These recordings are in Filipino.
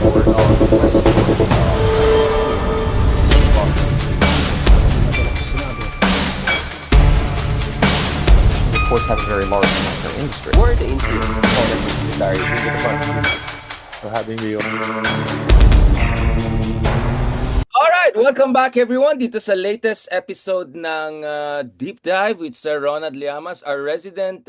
for West. Of course, have a very large military industry. Where are the incidents military in the department for having me on? Alright, welcome back everyone dito sa latest episode ng Deep Dive with Sir Ronald Llamas, our resident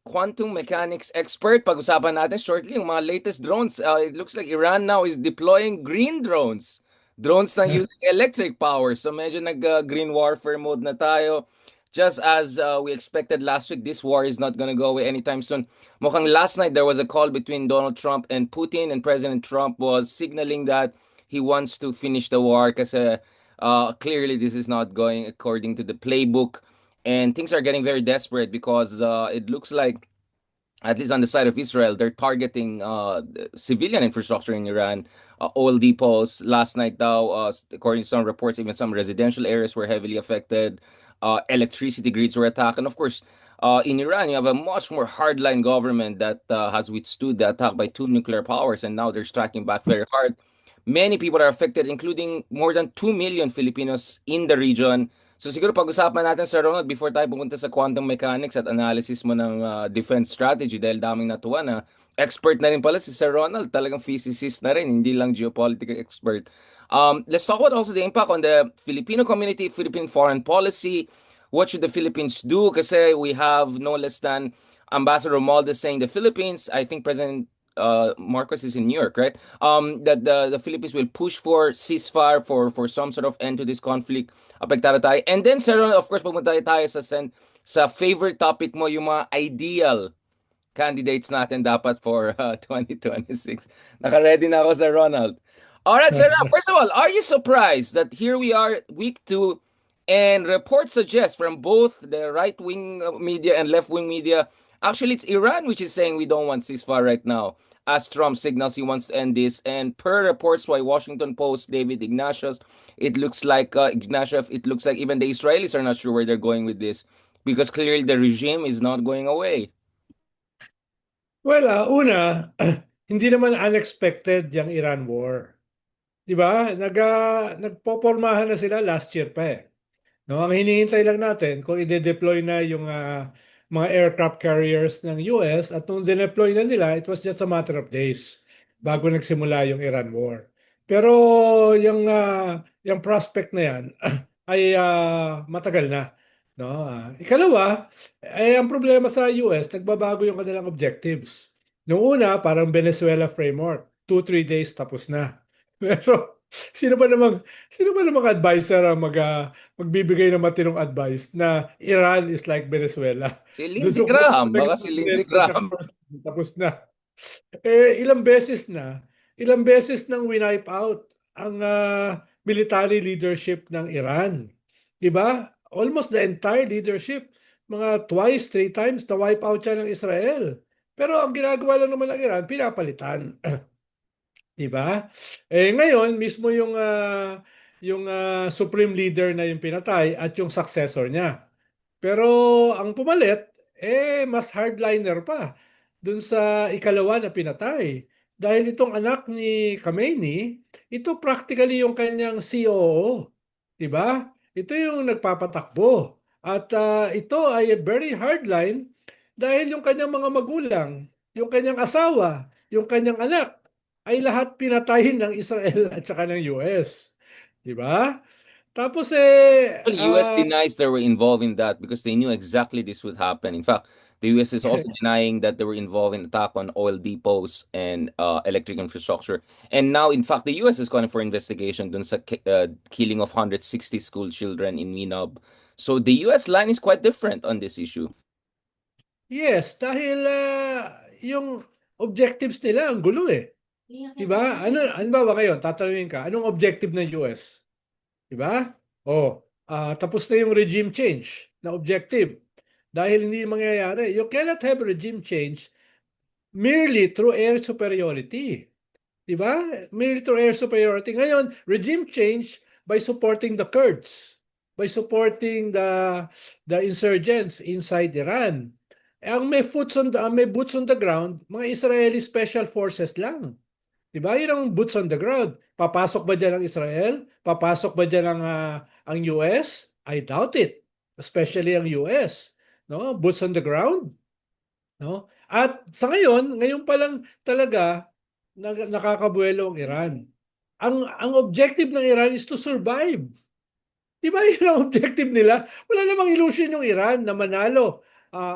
quantum mechanics expert. Pag-usapan natin shortly yung mga latest drones. It looks like Iran now is deploying green drones. Drones na using electric power. So medyo nag-green warfare mode na tayo. Just as we expected last week, this war is not gonna go away anytime soon. Mukhang last night there was a call between Donald Trump and Putin, and President Trump was signaling that he wants to finish the war kasi clearly this is not going according to the playbook, and things are getting very desperate because it looks like, at least on the side of Israel, they're targeting civilian infrastructure in Iran, oil depots. Last night, though, according to some reports, even some residential areas were heavily affected. Electricity grids were attacked. And of course, in Iran, you have a much more hardline government that has withstood the attack by two nuclear powers, and now they're striking back very hard. Many people are affected, including more than 2 million Filipinos in the region. So siguro pag-usapan natin, Sir Ronald, before tayo pumunta sa quantum mechanics at analysis mo ng defense strategy, dahil daming natuwa na expert na rin pala si Sir Ronald, talagang physicist na rin, hindi lang geopolitical expert. Let's talk about also the impact on the Filipino community, Philippine foreign policy. What should the Philippines do? Kasi we have no less than Ambassador Romualdez saying the Philippines, I think President Marcos is in New York, right? That the Philippines will push for ceasefire for some sort of end to this conflict. Apektado tayo. And then, Sir, of course, pumunta tayo sa favorite topic mo, yung mga ideal candidates natin dapat for 2026. Naka-ready na ako, Sir Ronald. All right, Sir, first of all, are you surprised that here we are, week 2, and reports suggest from both the right-wing media and left-wing media, actually it's Iran which is saying we don't want ceasefire right now, as Trump signals he wants to end this. And per reports by Washington Post, David Ignatius, it looks like even the Israelis are not sure where they're going with this, because clearly the regime is not going away. Well, una, hindi naman unexpected yung Iran war. 'Di ba? Nagpopormahan na sila last year pa eh. No, ang hinihintay lang natin kung i-deploy na yung mga aircraft carriers ng US, at nung dineploy na nila, it was just a matter of days bago nagsimula yung Iran war. Pero yung prospect na yan ay matagal na, no? Ikalawa, ang problema sa US, nagbabago yung kanilang objectives. Noong una, parang Venezuela framework, 2-3 days tapos na. Pero sino ba namang advisor ang magbibigay ng matinong advice na Iran is like Venezuela? Si Lindsey Graham, baka si Lindsey Graham. Tapos na. Ilang beses nang wipe out ang military leadership ng Iran. 'Di ba? Almost the entire leadership, mga twice, 3 times na wipe out siya ng Israel. Pero ang ginagawa lang naman ng Iran, pinapalitan. 'Di ba? Ngayon mismo yung supreme leader na yung pinatay at yung successor niya. Pero ang pumalit mas hardliner pa dun sa ikalawa na pinatay. Dahil itong anak ni Khamenei, ito practically yung kanyang COO, 'di ba? Ito yung nagpapatakbo. At ito ay very hardline dahil yung kanyang mga magulang, yung kanyang asawa, yung kanyang anak ay lahat pinatayin ng Israel at saka ng US. 'Di ba? Tapos The US denies they were involved in that because they knew exactly this would happen. In fact, the US is also denying that they were involved in attack on oil depots and electric infrastructure. And now, in fact, the US is calling for investigation dun sa killing of 160 school children in Minab. So the US line is quite different on this issue. Yes, dahil yung objectives nila ang gulo eh. 'Di ba? Ano ba ngayon, tatanungin ka, anong objective ng US? 'Di ba? Tapos na yung regime change na objective. Dahil hindi mangyayari. You cannot have regime change merely through air superiority. 'Di ba? Merely through air superiority. Ngayon, regime change by supporting the Kurds, by supporting the insurgents inside Iran. Ang may boots on the ground, mga Israeli special forces lang. Di ba? Yun ang boots on the ground. Papasok ba dyan ang Israel? Papasok ba dyan ang US? I doubt it. Especially ang US. No? Boots on the ground. No? At sa ngayon pa lang talaga nakakabuelo ang Iran. Ang objective ng Iran is to survive. Di ba yun ang objective nila? Wala namang illusion yung Iran na manalo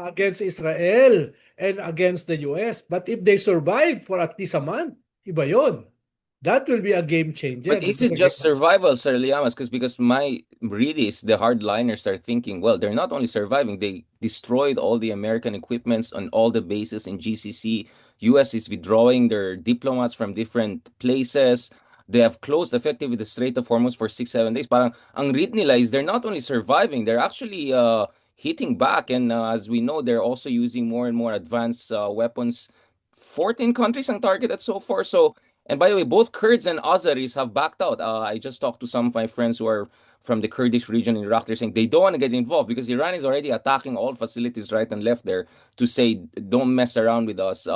against Israel and against the US. But if they survive for at least a month, iba yun. That will be a game changer. But is it just survival, Sir Liamas? Because my read is the hardliners are thinking, well, they're not only surviving, they destroyed all the American equipments on all the bases in GCC. US is withdrawing their diplomats from different places. They have closed effectively the Strait of Hormuz for 6-7 days. Parang ang read nila is they're not only surviving, they're actually hitting back. And as we know, they're also using more and more advanced weapons. 14 countries ang targeted so far. So, and by the way, both Kurds and Azeris have backed out. I just talked to some of my friends who are from the Kurdish region in Iraq. They're saying they don't want to get involved because Iran is already attacking all facilities right and left there to say, don't mess around with us.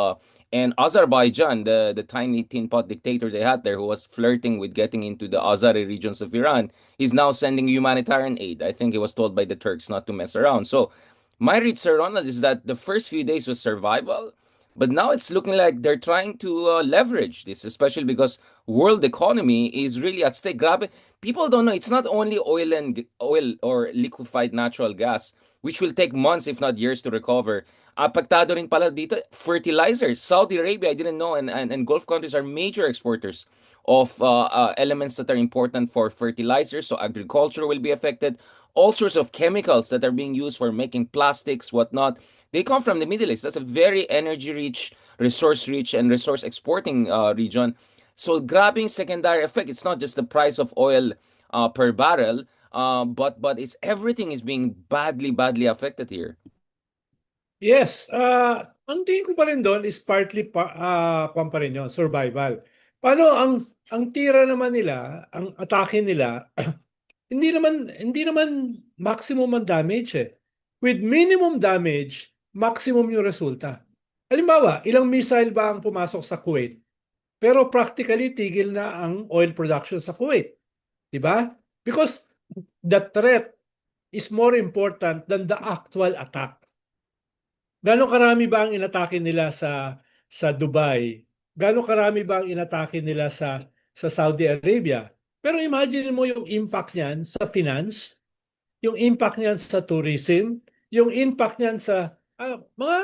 And Azerbaijan, the tiny tin pot dictator they had there who was flirting with getting into the Azeri regions of Iran, is now sending humanitarian aid. I think he was told by the Turks not to mess around. So my read, Sir Ronald, is that the first few days was survival. But now it's looking like they're trying to leverage this, especially because world economy is really at stake. Grabe, people don't know it's not only oil or liquefied natural gas, which will take months if not years to recover. Apektado rin pala dito fertilizers. Saudi Arabia, I didn't know, and Gulf countries are major exporters of elements that are important for fertilizers. So agriculture will be affected. All sorts of chemicals that are being used for making plastics, whatnot. They come from the Middle East. That's a very energy-rich, resource-rich, and resource-exporting region. So grabbing secondary effect. It's not just the price of oil per barrel, but it's everything is being badly affected here. Yes, ang tingin ko pa rin doon is partly kwan pa rin yun, survival. Paano ang tira naman nila, ang atake nila, hindi naman maximum ang damage eh. With minimum damage, maximum yung resulta. Halimbawa, ilang missile ba ang pumasok sa Kuwait? Pero practically tigil na ang oil production sa Kuwait. Di ba? Because the threat is more important than the actual attack. Gano'ng karami ba ang inatake nila sa Dubai? Gano'ng karami ba ang inatake nila sa Saudi Arabia? Pero imagine mo yung impact niyan sa finance, yung impact niyan sa tourism, yung impact niyan sa mga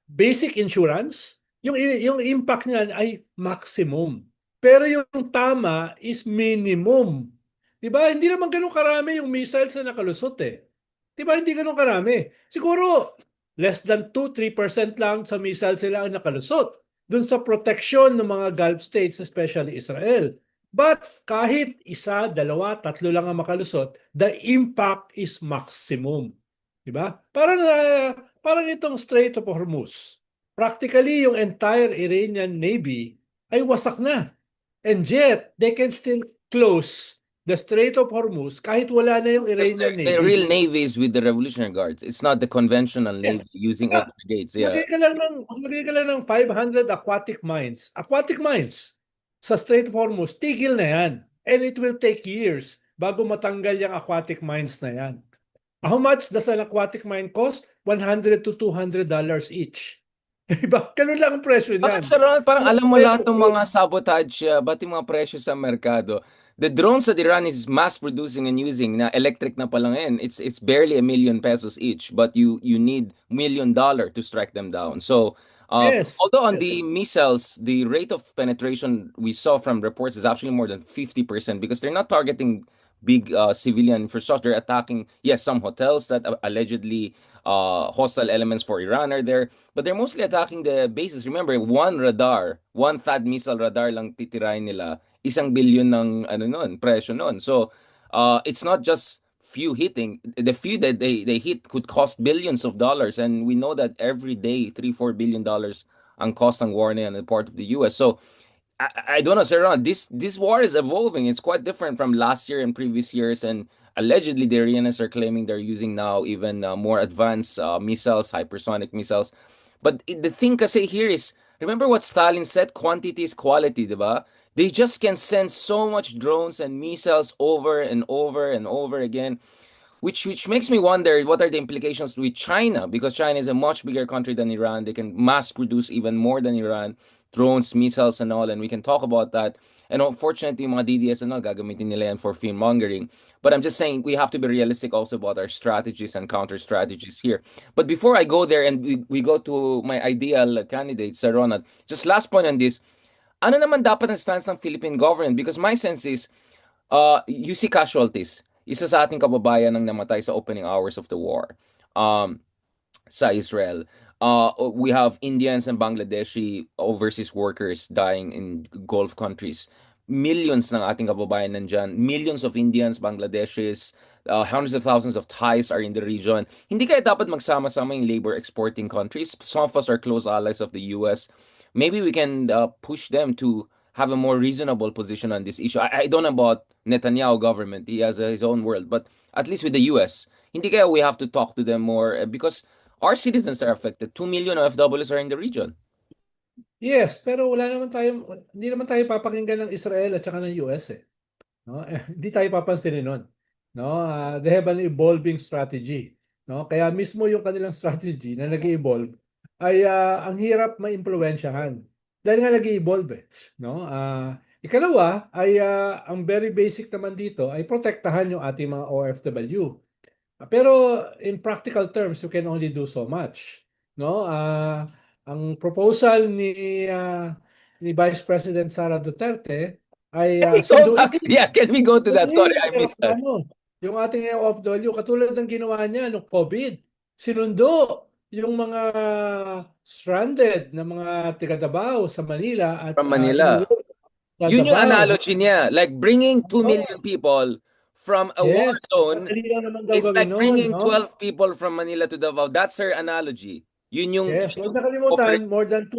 basic insurance, yung impact niyan ay maximum. Pero yung tama is minimum. 'Di ba? Hindi naman gano'ng karami yung missiles na nakalusot eh. 'Di ba? Hindi gano'ng karami. Siguro less than 2-3% lang sa missile sila ang nakalusot dun sa protection ng mga Gulf states, especially Israel. But kahit isa, dalawa, tatlo lang ang makalusot, the impact is maximum. Diba? Parang itong Strait of Hormuz. Practically, yung entire Iranian Navy ay wasak na. And yet, they can still close the Strait of Hormuz kahit wala na yung Iranian Navy. The real Navy is with the Revolutionary Guards. It's not the conventional Navy using open gates. Yeah. Maglagay ka lang ng 500 aquatic mines. Aquatic mines sa Strait of Hormuz, tigil na yan. And it will take years bago matanggal yung aquatic mines na yan. How much does an aquatic mine cost? $100 to $200 each. Diba? Ganun lang ang presyo niyan. Bakit, Sir Ronald, parang alam mo lahat ng mga sabotage, pati mga presyo sa merkado. The drones that Iran is mass producing and using na electric na pa lang yan, it's barely $1 million each, but you need $1 million to strike them down. So Yes. although on the missiles, the rate of penetration we saw from reports is actually more than 50% because they're not targeting big civilian infrastructure. They're attacking, yes, some hotels that allegedly hostile elements for Iran are there, but they're mostly attacking the bases. Remember, one THAAD missile radar lang titirahin nila, $1 billion ng presyo nun. So it's not just few hitting. The few that they hit could cost billions of dollars, and we know that every day $3-4 billion ang cost ng war na yan on the part of the US. So I don't know, Sir Ron, this war is evolving. It's quite different from last year and previous years, and allegedly the Iranians are claiming they're using now even more advanced missiles, hypersonic missiles. But the thing kasi here is Remember what Stalin said? Quantity is quality, diba? They just can send so much drones and missiles over and over and over again, which makes me wonder what are the implications with China, because China is a much bigger country than Iran. They can mass produce even more than Iran, drones, missiles, and all, and we can talk about that. And unfortunately, yung mga DDS and all, gagamitin nila yan for fear mongering. But I'm just saying we have to be realistic also about our strategies and counter strategies here. But before I go there and we go to my ideal candidate, Sir Ronald, just last point on this, ano naman dapat ang stance ng Philippine government? Because my sense is, you see casualties. Isa sa ating kababayan ang namatay sa opening hours of the war sa Israel. We have Indians and Bangladeshi overseas workers dying in Gulf countries. Millions ng ating kababayan nandyan. Millions of Indians, Bangladeshis, hundreds of thousands of Thais are in the region. Hindi kaya dapat magsama-sama yung labor exporting countries. Some of us are close allies of the US. Maybe we can push them to have a more reasonable position on this issue. I don't know about Netanyahu government. He has his own world. But at least with the US, hindi kaya we have to talk to them more because our citizens are affected. 2 million OFWs are in the region. Yes, pero hindi naman tayo papakinggan ng Israel at saka ng US eh. No? Hindi tayo papansinin nun. No? They have an evolving strategy. No? Kaya mismo yung kanilang strategy na nag-evolve ay ang hirap maimpluwensyahan. Dahil nga nag-evolve eh. No? Ikalawa ay ang very basic naman dito ay protektahan yung ating mga OFW. Pero in practical terms, you can only do so much. No? Ang proposal ni Vice President Sara Duterte ay Can we go to that? Sorry, I missed that. Yung ating OFW, katulad ng ginawa niya nung COVID, sinundo yung mga stranded na mga taga Davao sa Manila at From Manila. sa Yun yung Davao. analogy niya. Like bringing 2 million people from a war zone madali lang naman daw is gawin like nun, bringing no? 12 people from Manila to Davao. That's her analogy. Yun yung Yes, huwag nakalimutan, more than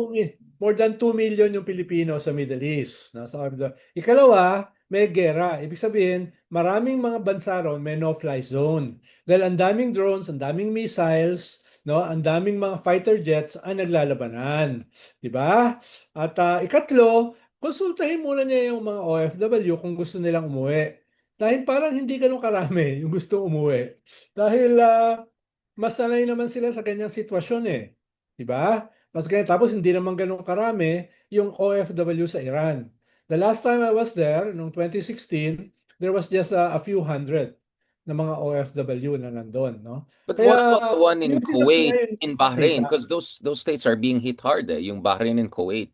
2 million yung Pilipino sa Middle East. No? Ikalawa, may gera. Ibig sabihin, maraming mga bansa ron may no-fly zone. Dahil ang daming drones, ang daming missiles, no, ang daming mga fighter jets ang naglalabanan. Di ba? At ikatlo, konsultahin muna niya yung mga OFW kung gusto nilang umuwi. Dahil parang hindi ganun karami yung gusto umuwi. Dahil mas sanay naman sila sa ganyang sitwasyon eh. Di ba? Mas ganyan. Tapos hindi naman ganun karami yung OFW sa Iran. The last time I was there, noong 2016, there was just a few hundred na mga OFW na nandun, no? But Kaya, what about the one in yun sila Kuwait, ngayon in Bahrain? nakita. Because those states are being hit hard eh. Yung Bahrain and Kuwait.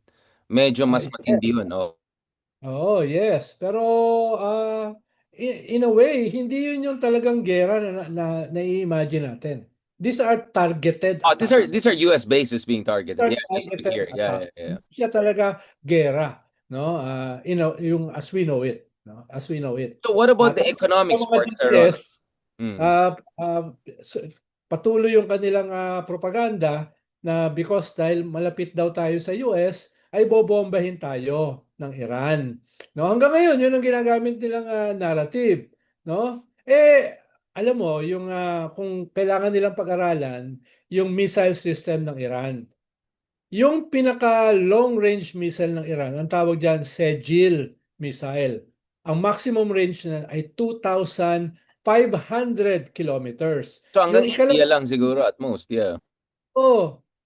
Medyo mas matindi yun. Oh. Oh, yes. Pero in a way, hindi yun yung talagang gera na nai-imagine natin. These are targeted Oh, attacks. these are US bases being targeted. These are Yeah, just to be targeted clear. Yeah. attacks. Hindi siya talaga gera, no? Yung as we know it, no? As we know it. So what about the Tapos economic yung mga support, Sir Ron? DPS, patuloy yung kanilang propaganda na because dahil malapit daw tayo sa US, ay bobombahin tayo ng Iran. No, hanggang ngayon yun ang ginagamit nilang narrative, no? Alam mo yung kung kailangan nilang pag-aralan yung missile system ng Iran. Yung pinaka long range missile ng Iran, ang tawag diyan Sejil missile. Ang maximum range na ay 2,500 kilometers. So hanggang Yung ikalawa, India lang siguro at most, yeah.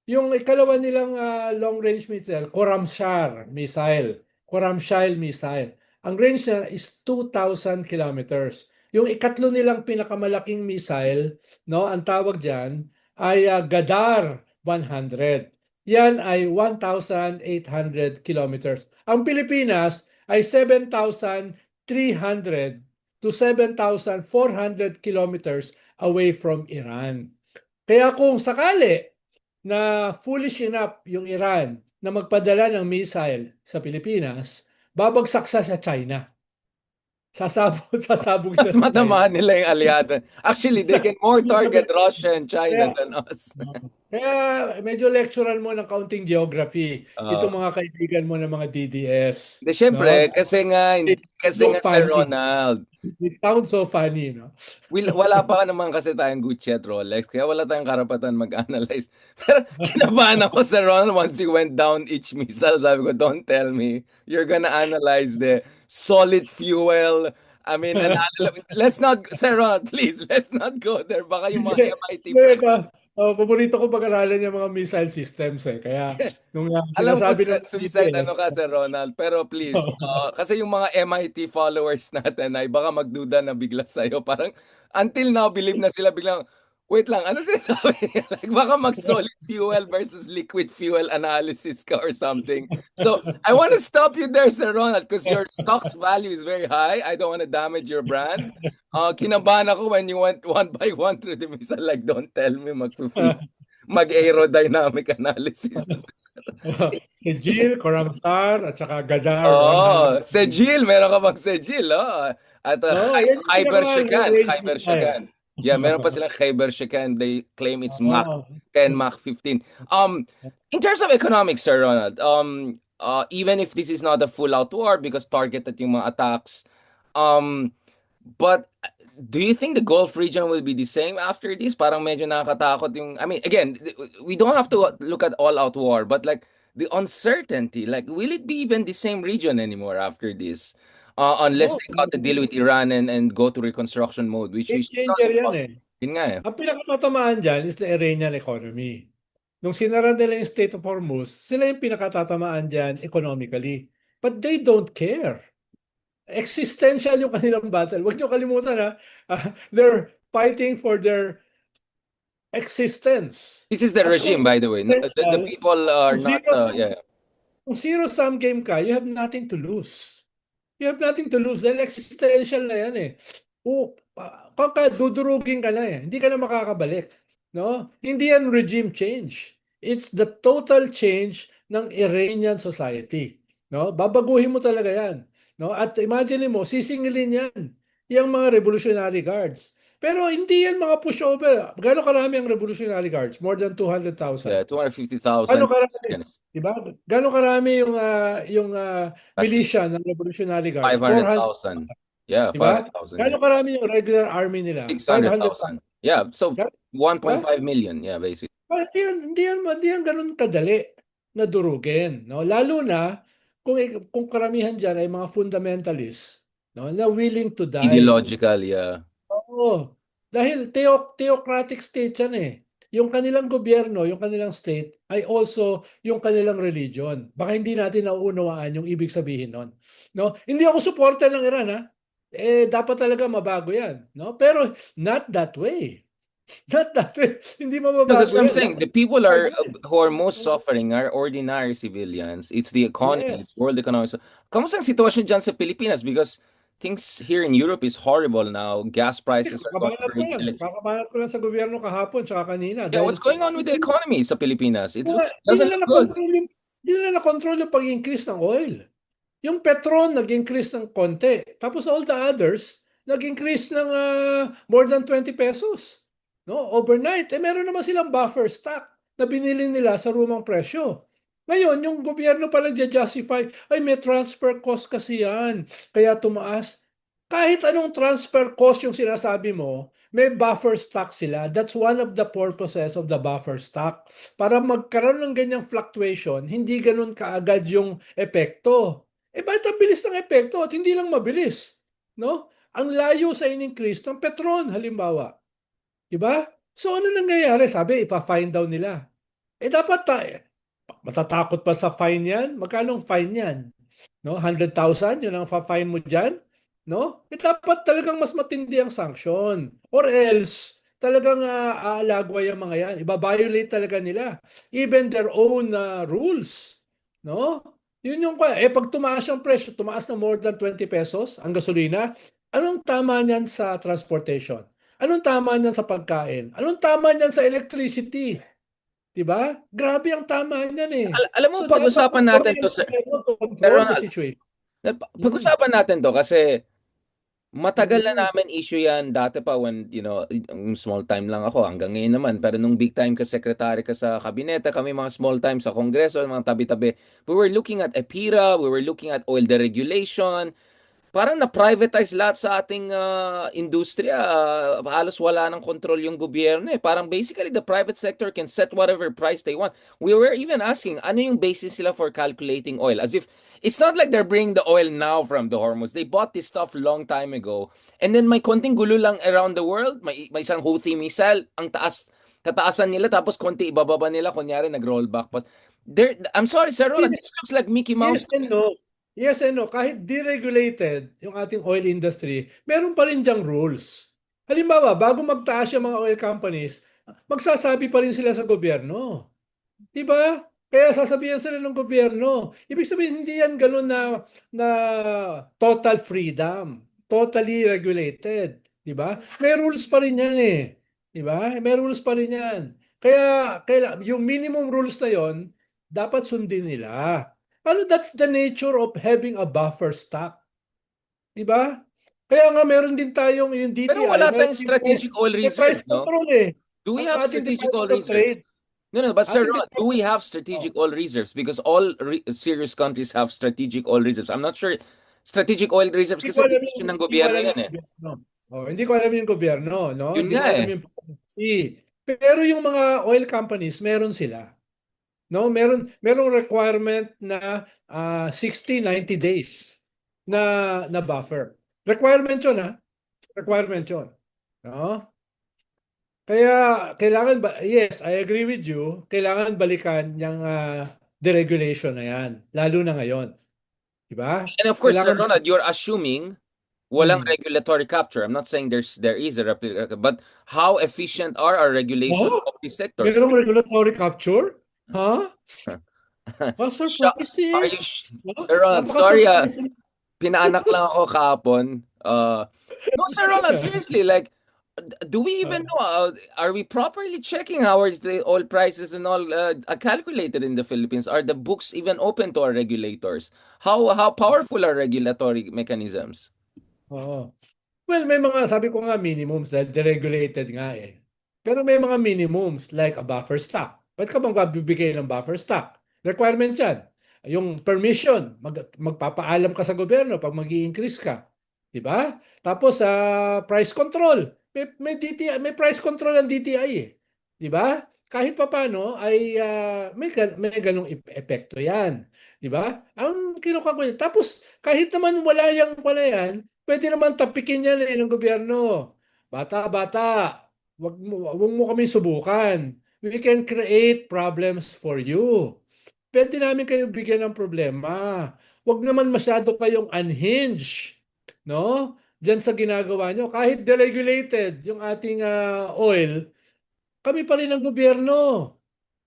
yung ikalawa nilang long range missile, Khorramshahr missile. Khorramshahr missile. Ang range niya is 2,000 kilometers. Yung ikatlo nilang pinakamalaking missile, no, ang tawag diyan ay Gadar 100. Yan ay 1,800 kilometers. Ang Pilipinas ay 7,300 to 7,400 kilometers away from Iran. Kaya kung sakali na foolish enough yung Iran na magpadala ng missile sa Pilipinas, babagsak sa China. Sasabog Mas siya sa matama China. nila yung aliado. Actually, they can more target Russia and China than us. Kaya medyo lecturean mo ng kaunting geography itong mga kaibigan mo ng mga DDS. Siyempre, no? kasi nga, No Sir panic. Ronald, It sounds so funny, no? Wala pa naman kasi tayong Gucci at Rolex, kaya wala tayong karapatan mag-analyze. Pero kinabahan ako sa Ron once he went down each missile. Sabi ko, don't tell me you're gonna analyze the solid fuel. I mean, let's not, Sir Ron, please, let's not go there. Baka yung mga MIT Hindi, friends. paborito ko pag-aralan yung mga missile systems eh. Kaya nung Alam ko sinasabi ng suicide PBS, ano ka Sir Ronald, pero please, kasi yung mga MIT followers natin ay baka magduda na bigla sa'yo. Parang until now, believe na sila biglang, wait lang, ano sinasabi niya? Like baka mag-solid fuel versus liquid fuel analysis ka or something. So, I want to stop you there, Sir Ronald, because your stock's value is very high. I don't want to damage your brand. Kinabahan ako when you went one by one through the missile, like, don't tell me mag-aerodynamic analysis. si Jill, Koramsar, at saka Gadar Oh, 100. Sejil, meron ka bang Sejil, oh. At Yan yung Khyber Shekan, pinaka-range Khyber missile. Shekan. Yeah, meron pa silang Khyber Shekan. They claim it's Mach Oo. 10, Mach 15. In terms of economics, Sir Ronald, even if this is not a full-out war because targeted yung mga attacks, but do you think the Gulf region will be the same after this? Parang medyo nakakatakot yung, I mean, again, we don't have to look at all-out war, but like the uncertainty, like will it be even the same region anymore after this? Unless No, they cut the deal with Iran and go to reconstruction mode, which game is not changer yan impossible. eh. Yun nga eh. Ang pinakatatamaan dyan is the Iranian economy. Nung sinara nila yung State of Hormuz, sila yung pinakatatamaan dyan economically. But they don't care. Existential yung kanilang battle. Huwag niyo kalimutan ha. They're fighting for their existence. This is the At regime, kung by the way. The existential, people are kung not, yeah. kung zero-sum game ka, you have nothing to lose. You have nothing to lose dahil existential na yan eh. Dudurugin ka na eh. Hindi ka na makakabalik. No? Hindi yan regime change. It's the total change ng Iranian society. No? Babaguhin mo talaga yan. No? At imagine mo, sisingilin yan. Yung mga Revolutionary Guards. Pero hindi yan mga pushover. Gano'ng karami ang Revolutionary Guards? More than 200,000. Yeah, 250,000. Gano'ng karami? Yes. Diba? Gano'ng karami yung militia ng Revolutionary Guards? 500,000. Yeah, Diba? 500,000. Gano'ng karami yung regular army nila? 600,000. Yeah, so Diba? 1.5 million. Yeah, basically. Hindi yan ganun kadali na durugin. No? Lalo na kung karamihan dyan ay mga fundamentalists, no? Na willing to die. Ideological, yeah. Oo. Dahil theocratic state yan eh. Yung kanilang gobyerno, yung kanilang state, ay also yung kanilang religion. Baka hindi natin nauunawaan yung ibig sabihin nun. No? Hindi ako supporter ng Iran ha. Dapat talaga mabago yan. No? Pero not that way. Not that way. Hindi No, mababago that's what I'm yan. saying. The people who are most suffering are ordinary civilians. It's the economy, Yes. world economy. So, kamusta ang sitwasyon dyan sa Pilipinas? Because things here in Europe is horrible now. Gas prices are going crazy. Kakabanat ko lang sa gobyerno kahapon tsaka kanina. Yeah, what's going on with the economy sa Pilipinas? It Hindi doesn't look good. nila na-control yung pag-increase ng oil. Yung Petron nag-increase ng konti. Tapos all the others nag-increase ng more than 20 pesos. No, overnight. Meron naman silang buffer stock na binili nila sa rumang presyo. Ngayon, yung gobyerno pa nag-justify, ay may transfer cost kasi yan, kaya tumaas. Kahit anong transfer cost yung sinasabi mo, may buffer stock sila. That's one of the purposes of the buffer stock. Para magkaroon ng ganyang fluctuation, hindi ganun kaagad yung epekto. Bakit ang bilis ng epekto at hindi lang mabilis? No? Ang layo sa in-increase ng Petron, halimbawa. Diba? So ano nangyayari? Sabi, ipa-fine down nila. Dapat matatakot pa sa fine yan? Magkano fine yan? No? 100,000? Yun ang fine mo dyan? No? Dapat talagang mas matindi ang sanction. Or else, talagang aalagwa yung mga yan. Iba-violate talaga nila. Even their own rules. No? Yun yung pag tumaas yung presyo, tumaas na more than 20 pesos ang gasolina, anong tama niyan sa transportation? Anong tama niyan sa pagkain? Anong tama niyan sa electricity? Diba? Grabe ang tama niyan eh. Alam mo, pag-usapan natin to, sir. Pero pag-usapan natin to kasi matagal na namin issue yan dati pa when, small time lang ako hanggang ngayon naman. Pero nung big time ka secretary ka sa kabinete, kami mga small time sa kongreso, mga tabi-tabi. We were looking at EPIRA, we were looking at oil deregulation. parang na-privatize lahat sa ating industriya. Halos wala ng control yung gobyerno eh. Parang basically the private sector can set whatever price they want. We were even asking, ano yung basis sila for calculating oil? As if, it's not like they're bringing the oil now from the Hormuz. They bought this stuff long time ago. And then may konting gulo lang around the world. May isang Houthi missile, ang taas, kataasan nila, tapos konti ibababa nila, kunyari nag-rollback. But I'm sorry, Sir Ronald, this looks like Mickey Mouse. Yes and no. Yes and no. Kahit deregulated yung ating oil industry, meron pa rin diyang rules. Halimbawa, bago magtaas yung mga oil companies, magsasabi pa rin sila sa gobyerno. Di ba? Kaya sasabihan sila ng gobyerno. Ibig sabihin, hindi yan ganun na total freedom. Totally regulated. Di ba? May rules pa rin yan eh. Di ba? May rules pa rin yan. Kaya yung minimum rules na yon dapat sundin nila. Ano, that's the nature of having a buffer stock. Di ba? Kaya nga meron din tayong yung DTI. Pero wala meron tayong din strategic oil may price reserves, no? control eh. Do we Ang have ating strategic oil Department of reserves? Trade. No, but Sir Ating Ron, do we have strategic oil reserves? Because all serious countries have strategic oil reserves. I'm not sure. Strategic oil reserves Hindi kasi ko alam decision ng hindi ko gobyerno alam yan yung eh. gobyerno. Oh, hindi ko alam yung gobyerno, no? Yun Hindi nga ko alam eh. yung policy. Pero yung mga oil companies, meron sila. No, merong requirement na 60, 90 days na buffer. Requirement 'yon, ha? Requirement 'yon. No? Kaya kailangan yes, I agree with you. Kailangan balikan yung deregulation na 'yan, lalo na ngayon. 'Di ba? And of course, Sir Kailangan Ronald, you're assuming walang Hmm. regulatory capture. I'm not saying there is a but how efficient are our regulation Oh, of these sectors? merong regulatory capture? Ha? Surprising. Are you No? Sir Ronald, sorry Napaka-surprising. pinaanak lang ako kahapon. No, Sir Ronald, seriously, like, do we even know? Are we properly checking how is the oil prices and all are calculated in the Philippines? Are the books even open to our regulators? How powerful are regulatory mechanisms? Oo. Well, may mga, sabi ko nga minimums dahil deregulated nga eh. Pero may mga minimums like a buffer stock. Ba't ka bang magbibigay ng buffer stock? Requirement yan. Yung permission, magpapaalam ka sa gobyerno pag mag-i-increase ka. Di ba? Tapos price control. May DTI, may price control ang DTI eh. Di ba? Kahit papaano ay may ganong epekto yan. Di ba? Ang kinukuha ko yun. Tapos kahit naman wala yan, pwede naman tapikin yan ng gobyerno. Bata, wag mo kami subukan. We can create problems for you. Pwede namin kayo bigyan ng problema. Wag naman masyado kayong unhinged, no? Diyan sa ginagawa nyo. Kahit deregulated yung ating oil, kami pa rin ang gobyerno.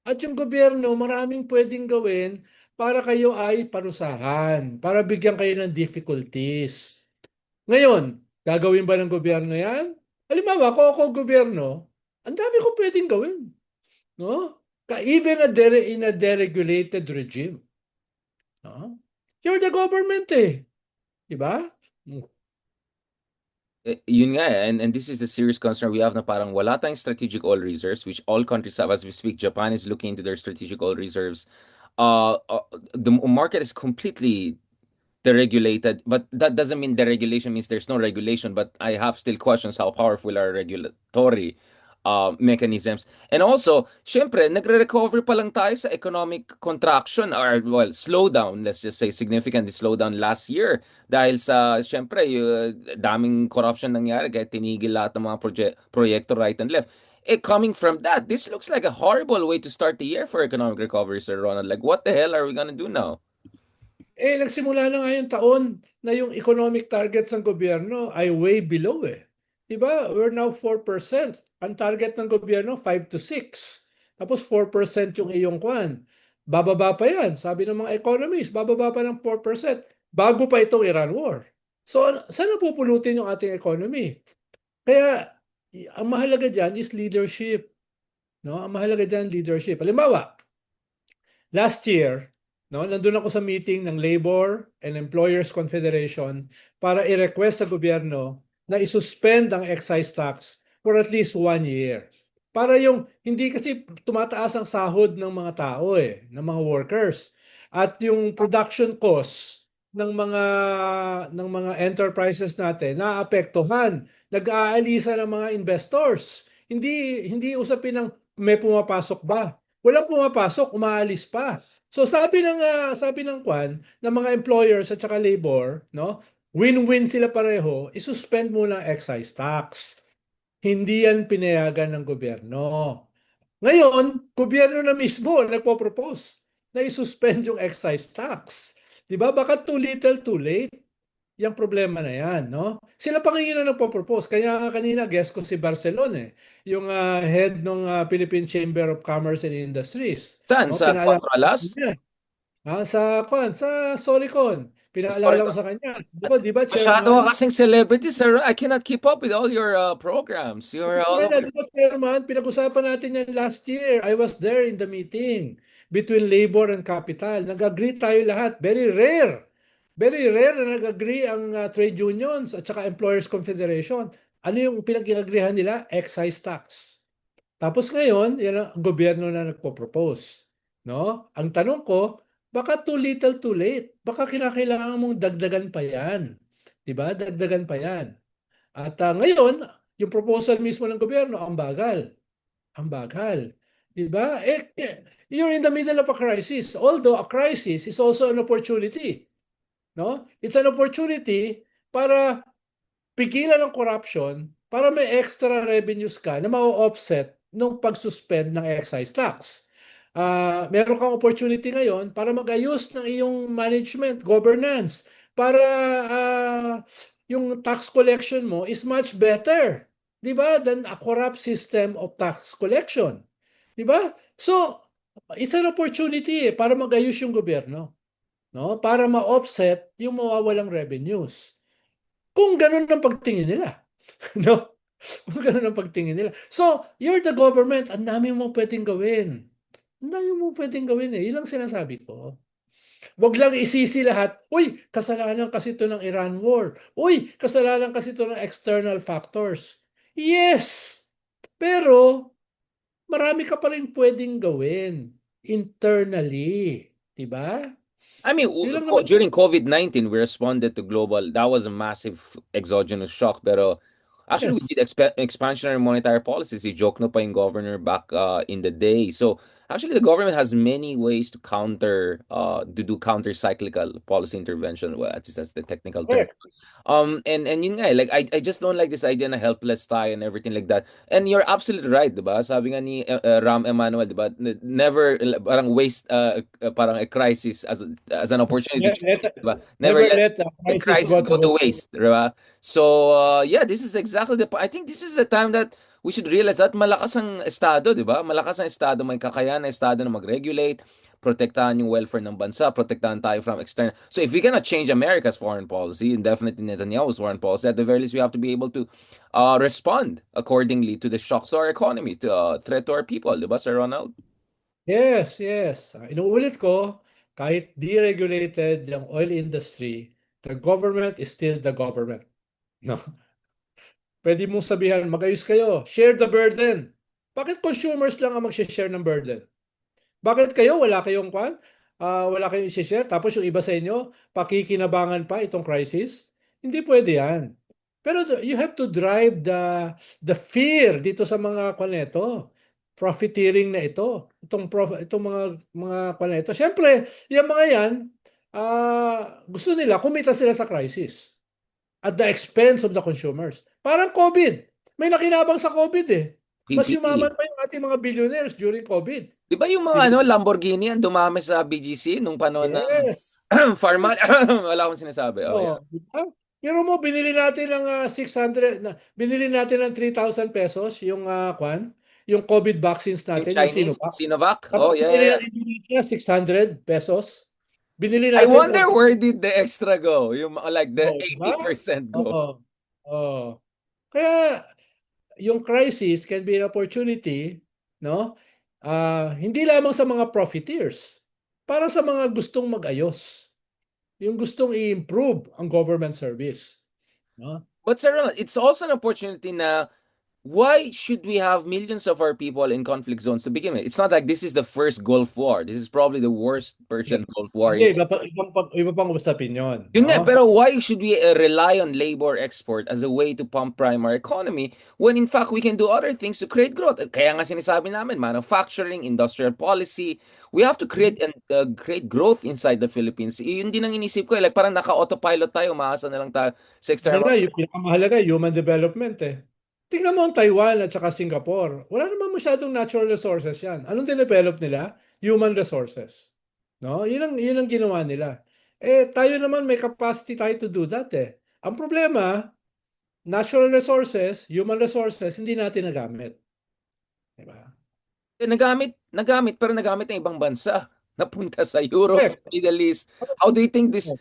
At yung gobyerno, maraming pwedeng gawin para kayo ay parusahan, para bigyan kayo ng difficulties. Ngayon, gagawin ba ng gobyerno yan? Halimbawa, kung ako gobyerno, ang dami ko pwedeng gawin. No? Even in a deregulated regime. No? You're the government eh. Diba? Yun nga eh, and this is the serious concern we have na parang wala tayong strategic oil reserves, which all countries have as we speak. Japan is looking into their strategic oil reserves. The market is completely deregulated, but that doesn't mean deregulation means there's no regulation, but I have still questions how powerful are regulatory mechanisms. And also, syempre, nagre-recover pa lang tayo sa economic contraction or, well, slowdown, let's just say, significantly slowdown last year. Dahil sa, syempre, daming corruption nangyari, kaya tinigil lahat ng mga proyekto right and left. Coming from that, this looks like a horrible way to start the year for economic recovery, Sir Ronald. Like, what the hell are we gonna do now? Nagsimula na nga yung taon na yung economic targets ng gobyerno ay way below eh. Diba? We're now 4%. Ang target ng gobyerno, 5 to 6. Tapos 4% yung iyong kwan. Bababa pa yan. Sabi ng mga economists, bababa pa ng 4%. Bago pa itong Iran War. So, saan napupulutin yung ating economy? Kaya, ang mahalaga dyan is leadership. No? Ang mahalaga dyan, leadership. Halimbawa, last year, no, nandun ako sa meeting ng Labor and Employers Confederation para i-request sa gobyerno na isuspend ang excise tax for at least 1 year. Para yung, hindi kasi tumataas ang sahod ng mga tao ng mga workers. At yung production costs ng mga enterprises natin naapektuhan, nag-aalisa ng mga investors. Hindi usapin ng may pumapasok ba? Walang pumapasok, umaalis pa. So sabi ng Kwan ng mga employers at saka labor, no? Win-win sila pareho, isuspend muna ang excise tax. Hindi yan pinayagan ng gobyerno. Ngayon, gobyerno na mismo ang nagpo-propose na isuspend yung excise tax. 'Di ba? Baka too little, too late. Yung problema na yan, no? Sila pa ngayon na nagpo-propose. Kaya nga kanina, guest ko si Barcelon yung head ng Philippine Chamber of Commerce and Industries. Saan? No? Sa Pinaalala ko Contralas? niya. Sa Soricon. Sorry. Pinaalala ko sa kanya. Di ba, Masyado ka Chairman? kasing celebrity, sir. I cannot keep up with all your programs. You're all over. Di ba, Chairman? Pinag-usapan natin yan last year. I was there in the meeting between labor and capital. Nag-agree tayo lahat. Very rare. Very rare na nag-agree ang trade unions at saka Employers Confederation. Ano yung pinag-agreehan nila? Excise tax. Tapos ngayon, yan ang gobyerno na nagpo-propose. No? Ang tanong ko, baka too little too late. Baka kinakailangan mong dagdagan pa yan. 'Di ba? Dagdagan pa yan. At ngayon, yung proposal mismo ng gobyerno, ang bagal. Ang bagal. 'Di ba? You're in the middle of a crisis. Although a crisis is also an opportunity. No? It's an opportunity para pigilan ang corruption, para may extra revenues ka na ma-offset nung pag-suspend ng excise tax. Meron kang opportunity ngayon para mag-ayos ng iyong management, governance, para yung tax collection mo is much better, 'di ba, than a corrupt system of tax collection. 'Di ba? So, it's an opportunity para mag-ayos yung gobyerno, no? Para ma-offset yung mawawalang revenues. Kung ganun ang pagtingin nila, no? Kung ganun ang pagtingin nila. So, you're the government, ang dami mo pwedeng gawin. Ang dami mo pwedeng gawin Yun lang sinasabi ko. Wag lang isisi lahat, uy, kasalanan kasi ito ng Iran war. Uy, kasalanan kasi ito ng external factors. Yes! Pero, marami ka pa rin pwedeng gawin internally. Diba? I mean, Yun lang naman. during COVID-19, we responded to global. That was a massive exogenous shock. Pero actually, we Yes. did expansionary monetary policies. I-joke no pa yung governor back in the day. So actually, the government has many ways to do counter-cyclical policy intervention. Well, at least that's the technical term. Correct. And yun nga, like I just don't like this idea na helpless tayo and everything like that. And you're absolutely right, 'di ba? Sabi nga ni Ram Emanuel, 'di ba? Never parang waste parang a crisis as an opportunity, Let, 'di ba? Never let the a crisis crisis go go to to waste. waste, 'di ba? So yeah, this is exactly I think this is the time that we should realize that malakas ang estado, 'di ba? Malakas ang estado, may kakayahan ng estado na mag-regulate, protektahan yung welfare ng bansa, protektahan tayo from external. So if we cannot change America's foreign policy, and definitely Netanyahu's foreign policy, at the very least we have to be able to respond accordingly to the shocks to our economy, to threat to our people, 'di ba, Sir Ronald? Yes, yes. Inuulit ko, kahit deregulated yung oil industry, the government is still the government. No? Pwede mong sabihan, mag-ayos kayo, share the burden. Bakit consumers lang ang mag-share ng burden? Bakit kayo, wala kayong wala kayong i-share, tapos yung iba sa inyo, pakikinabangan pa itong crisis? Hindi pwede yan. Pero you have to drive the fear dito sa mga nito. Profiteering na ito. Itong mga na ito. Siyempre, yung mga yan, gusto nila, kumita sila sa crisis at the expense of the consumers. Parang COVID. May nakinabang sa COVID Mas PPE. yumaman pa yung ating mga billionaires during COVID. Di ba yung mga Lamborghini ang dumami sa BGC nung panahon ng Yes. Farmal? Wala akong sinasabi. Oh, yeah. Diba? Pero mo, binili natin ng 600, binili natin ng 3,000 pesos yung yung COVID vaccines Yung natin, yung Chinese, Sinovac. Sinovac? Tapos Oh, yeah, binili yeah. ng Indonesia 600 pesos. Binili I natin wonder where did the extra go? Yung like the diba? 80% go. Oo. Oo. Kaya yung crisis can be an opportunity, no? Hindi lamang sa mga profiteers, para sa mga gustong mag-ayos, yung gustong i-improve ang government service, no? But Sir Ronald, it's also an opportunity na why should we have millions of our people in conflict zones to begin with? It's not like this is the first Gulf War. This is probably the worst Persian Gulf War. Hindi, iba pang usapin yun. Yun nga, No? pero why should we rely on labor export as a way to pump prime our economy when in fact we can do other things to create growth? Kaya nga sinasabi namin, manufacturing, industrial policy, we have to create and create growth inside the Philippines. Yun din ang inisip ko, like parang naka-autopilot tayo, umaasa na lang tayo sa external. Yung pinakamahalaga, human development eh. Tingnan mo ang Taiwan at saka Singapore. Wala naman masyadong natural resources yan. Anong dinevelop nila? Human resources. No? Yun ang ginawa nila. Tayo naman may capacity tayo to do that eh. Ang problema, natural resources, human resources, hindi natin nagamit. Diba? Nagamit, pero nagamit ng ibang bansa. Napunta sa Europe, sa Middle East. How do you think this,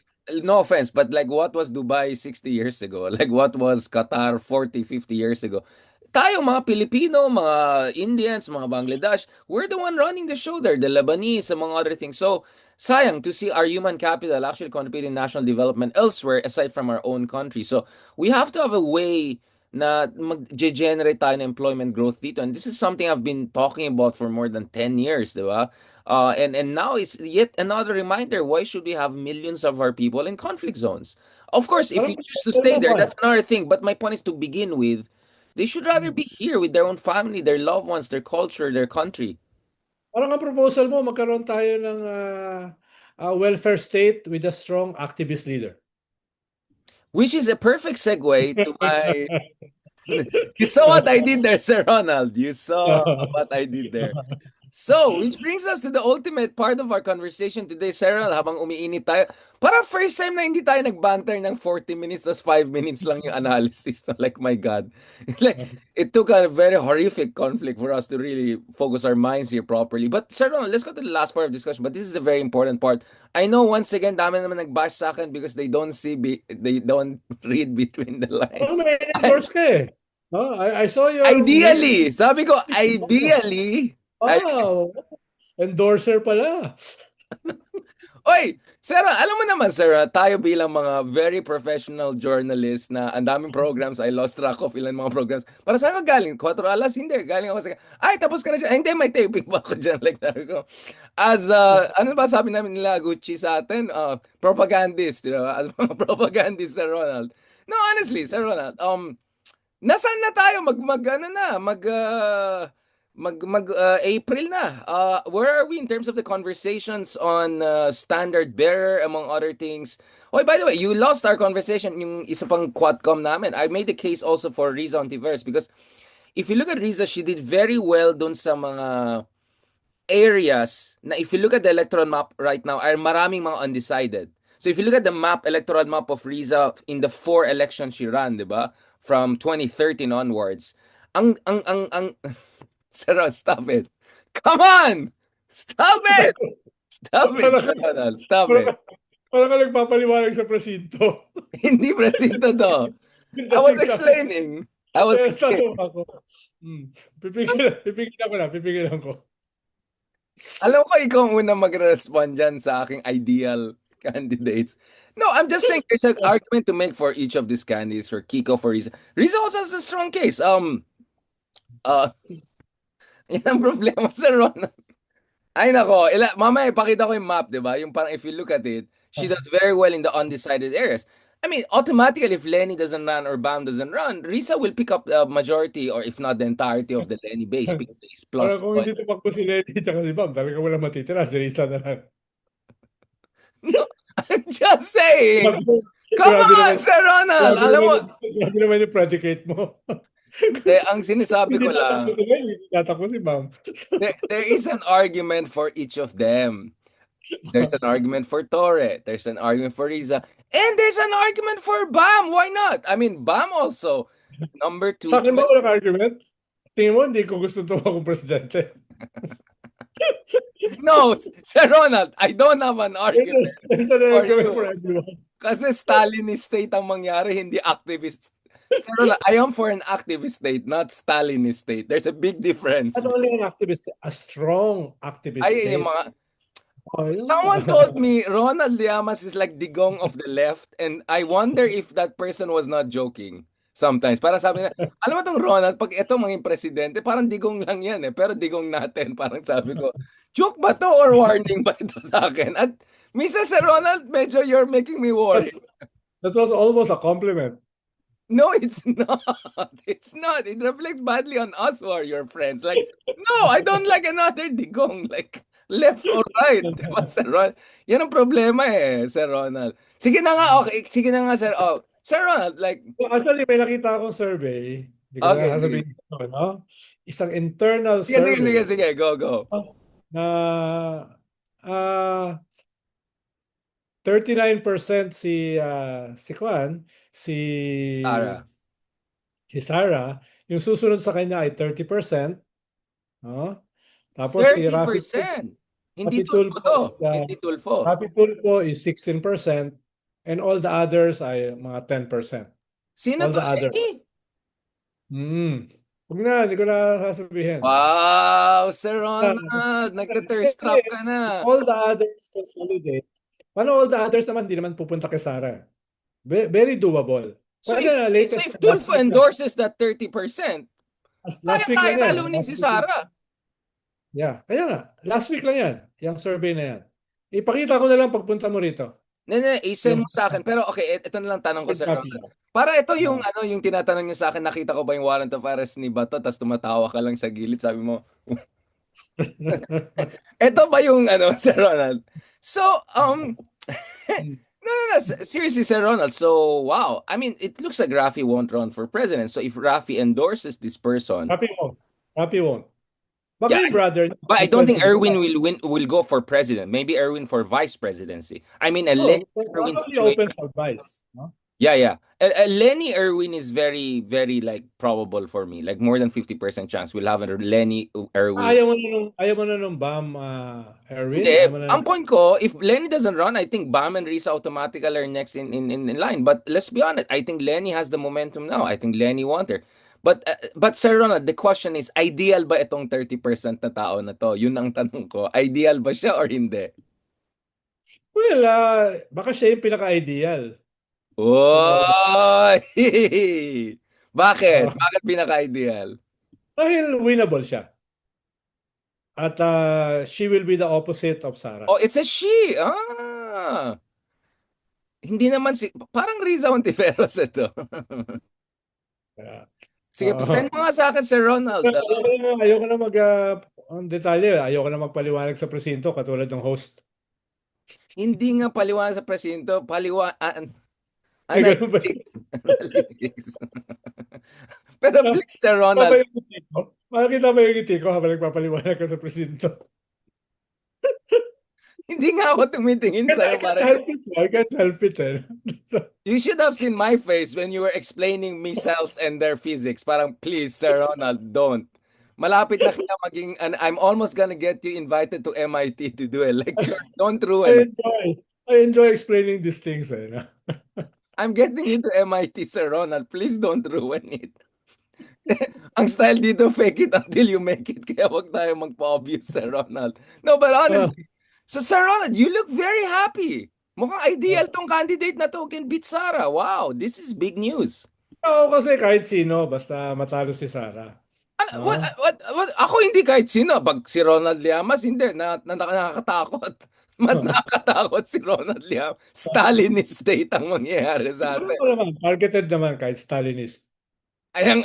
no offense, but like what was Dubai 60 years ago? Like what was Qatar 40, 50 years ago? Tayo, mga Pilipino, mga Indians, mga Bangladesh, we're the one running the show there. The Lebanese, among other things. So, sayang to see our human capital actually contribute in national development elsewhere aside from our own country. So, we have to have a way na mag-generate tayo ng employment growth dito. And this is something I've been talking about for more than 10 years, di ba? And now it's yet another reminder, why should we have millions of our people in conflict zones? Of course, if you choose to stay there, that's another thing. But my point is, to begin with, they should rather be here with their own family, their loved ones, their culture, their country. Parang ang proposal mo, magkaroon tayo ng welfare state with a strong activist leader. Which is a perfect segue to my... You saw what I did there, Sir Ronald. You saw what I did there. So, which brings us to the ultimate part of our conversation today, Sir Ronald, habang umiinit tayo. Para first time na hindi tayo nagbanter ng 40 minutes, tas 5 minutes lang yung analysis. Like, my God. It took a very horrific conflict for us to really focus our minds here properly. But, Sir Ronald, let's go to the last part of discussion. But this is a very important part. I know, once again, dami naman nag-bash sa akin because they don't read between the lines. Oh, may endorse ka eh. Oh, I saw your... Ideally! Sabi ko, ideally... Wow! Endorser pala. Oy, Sarah, alam mo naman, Sarah, tayo bilang mga very professional journalists na ang daming programs, I lost track of ilan mga programs. Para saan ka galing? 4 alas? Hindi. Galing ako sa... Ay, tapos ka na dyan. Ay, hindi, may taping pa ako dyan. Like, ko. As, ano ba sabi namin nila, Gucci sa atin? Propagandist, you know? As mga propagandist, Sir Ronald. No, honestly, Sir Ronald, nasaan na tayo? April na. Where are we in terms of the conversations on standard bearer, among other things? Oh, by the way, you lost our conversation, yung isa pang Quadcom namin. I made the case also for Riza Ontiveros because if you look at Riza, she did very well dun sa mga areas na if you look at the electoral map right now, ay maraming mga undecided. So if you look at the electoral map of Riza in the 4 elections she ran, di ba? From 2013 onwards, ang Sarah, stop it. Come on! Stop it! Stop it, Ronald. Stop it. Parang ka nagpapaliwanag sa presinto. Hindi presinto to. I was explaining. Pipigilan ko. Alam ko ikaw ang unang magre-respond dyan sa aking ideal candidates. No, I'm just saying there's an argument to make for each of these candidates, for Kiko, for Riza. Riza also has a strong case. Yan ang problema sa Ronald. Ay nako, mamaya ipakita ko yung map, di ba? Yung parang if you look at it, she does very well in the undecided areas. I mean, automatically, if Lenny doesn't run or Bam doesn't run, Riza will pick up the majority or if not the entirety of the Lenny base. Plus, kung hindi tumakbo si Lenny tsaka si Bam, talaga wala matitira. Si Riza na lang. No, I'm just saying. Come on, Sir Ronald! Alam mo, grabe naman yung predicate mo. ang sinasabi ko lang, there is an argument for each of them. There's an argument for Torre. There's an argument for Riza. And there's an argument for Bam. Why not? I mean, Bam also. Number 2. Sa akin ba walang argument? Tingin mo, hindi ko gusto tumakong presidente. No, Sir Ronald, I don't have an argument. There's an argument for everyone. Kasi Stalinist state ang mangyari, hindi activist. Sir Ronald, I am for an activist state, not Stalinist state. There's a big difference. Not only an activist, a strong activist state. Yung mga... Someone told me Ronald Llamas is like Digong of the left, and I wonder if that person was not joking. sometimes. Para sabi na, alam mo tong Ronald, pag ito maging presidente, parang digong lang yan eh. Pero digong natin. Parang sabi ko, joke ba to or warning ba ito sa akin? At minsan Sir Ronald, medyo you're making me worry. That was almost a compliment. No, it's not. It's not. It reflects badly on us who are your friends. Like, no, I don't like another digong. Like, left or right. Diba, Sir Ronald? Yan ang problema eh, Sir Ronald. Sige na nga, okay. Sige na nga, Sir. Oh, Sir Ronald, like, So, actually, may nakita akong survey. Hindi ko okay, na sasabihin ito, no? Isang internal sige, sige, sige, survey sige. Go, go. na ah 39% si Kwan, si Tara. si Sarah, yung susunod sa kanya ay 30%, no? Tapos si Rafi 30%. Hindi Rafi tulfo Tulfo to. is, Hindi tulfo. Rafi Tulfo is 16% and all the others ay mga 10%. Sino All to? the others. Lenny? Huwag na, hindi ko na sasabihin. Wow, Sir Ronald. Nagka-thirst trap ka na. All the others consolidate. Paano all the others naman, di naman pupunta kay Sarah. Very doable. So Kaya na, if, so if Tulfo endorses that 30%, last week lang kaya yan. talunin si Sarah. Yeah, kaya nga. Last week lang yan. Yung survey na yan. Ipakita ko na lang pagpunta mo rito. Nene, i-send mo sa akin. Pero okay, ito na lang tanong ko, Sir Ronald. Para ito yung yung tinatanong niyo sa akin, nakita ko ba yung warrant of arrest ni Bato, tapos tumatawa ka lang sa gilid, sabi mo, ito ba yung Sir Ronald? So, no, seriously, Sir Ronald. So, wow. I mean, it looks like Rafi won't run for president. So, if Rafi endorses this person, Rafi won't. Rafi won't. Baka Yeah, yung brother. but I don't think Erwin will go for president. Maybe Erwin for vice presidency. I mean, a Lenny Erwin Probably situation. open for vice. No? Yeah. A Lenny Erwin is very, very like probable for me. Like more than 50% chance we'll have a Lenny Erwin. Ayaw mo na nung Bam Erwin? Hindi, Ayaw mo na ang point ko, if Lenny doesn't run, I think Bam and Risa automatically are next in line. But let's be honest, I think Lenny has the momentum now. I think Lenny won there. But Sir Ronald, the question is, ideal ba itong 30% na tao na to? Yun ang tanong ko. Ideal ba siya or hindi? Well, baka siya yung pinaka-ideal. Oy! Bakit? Bakit pinaka-ideal? Dahil winnable siya. At she will be the opposite of Sarah. Oh, it's a she. Hindi naman parang Riza Ontiveros ito. Yeah. Sige, send mo nga sa akin, Sir Ronald. Ayoko na ang detalye. Ayoko na magpaliwanag sa presinto katulad ng host. Hindi nga paliwanag sa presinto, Ganun ba? analytics. Pero please, Sir Ronald. Makikita ba yung ngiti ko habang nagpapaliwanag ka sa presinto? Hindi nga ako tumitingin sa'yo. I can't help it. You should have seen my face when you were explaining missiles and their physics. Parang, please, Sir Ronald, don't. Malapit na kita maging, and I'm almost gonna get you invited to MIT to do a lecture. Don't ruin it. I enjoy explaining these things. I'm getting you to MIT, Sir Ronald. Please don't ruin it. Ang style dito, fake it until you make it. Kaya wag tayo magpa-obvious, Sir Ronald. No, but honestly, so Sir Ronald, you look very happy. Mukhang ideal tong candidate na to can beat Sarah. Wow, this is big news. Oo, kasi kahit sino, basta matalo si Sarah. What? Ako hindi kahit sino. Pag si Ronald Llamas, hindi. Nakakatakot. Mas nakakatakot si Ronald Llamas. Stalinist state ang mangyayari sa atin. Targeted naman kahit Stalinist. Ayan.